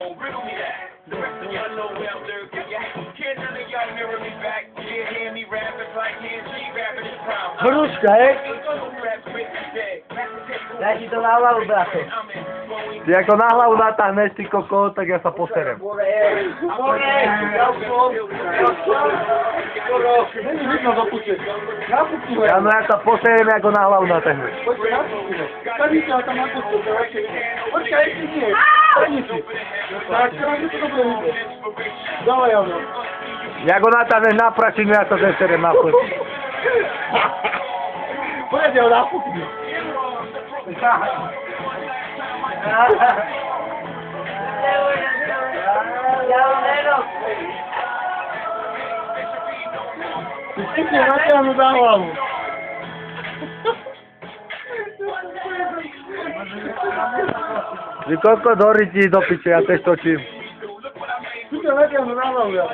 Riddle me that. The rest of y'all know where I'm lurking. Can't none of y'all mirror me back. Yeah, hear me rapping like KG rapping the crown. Kruszka, hej? Daj si to na hlavu, bracho. Ty ako na hlavu natáhneš, ty koko, tak ja sa poserem. Ja no ja sa poserem, ako na hlavu natáhneš. Ja go natáhneš na pračinu, ja sa zeserem na plč. Pojedze ho napukni. Ty stykne natiahnu za hlavu. Ty koko, do ryti, do piče, ja tež točím. Stykne natiahnu za hlavu, ja.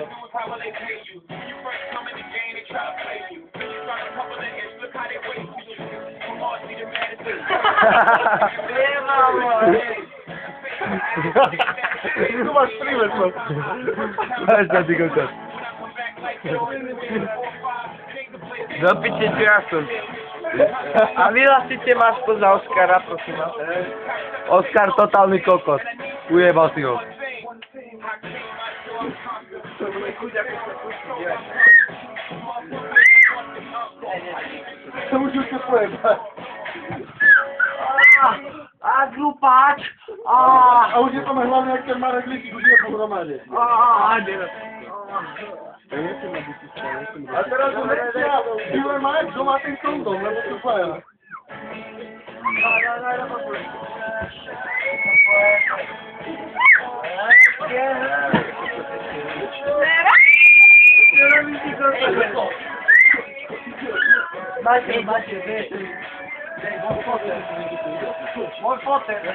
Tu máš prímeslo. Máš sa, ty kokos. Do piče, čo ja som. A vyhlasíte ma spoza Oskara, prosím vás. Oskar, totálny kokos. Ujebal si ho. To musíš sa pojebať. A glupáč! A už je to hlavne, jak ten Marek Líky, už je pohromade. A teraz ho nechcia, Jule Marek, kto má ten kondom, lebo to fajn. Máte, vieš. Môj fotel.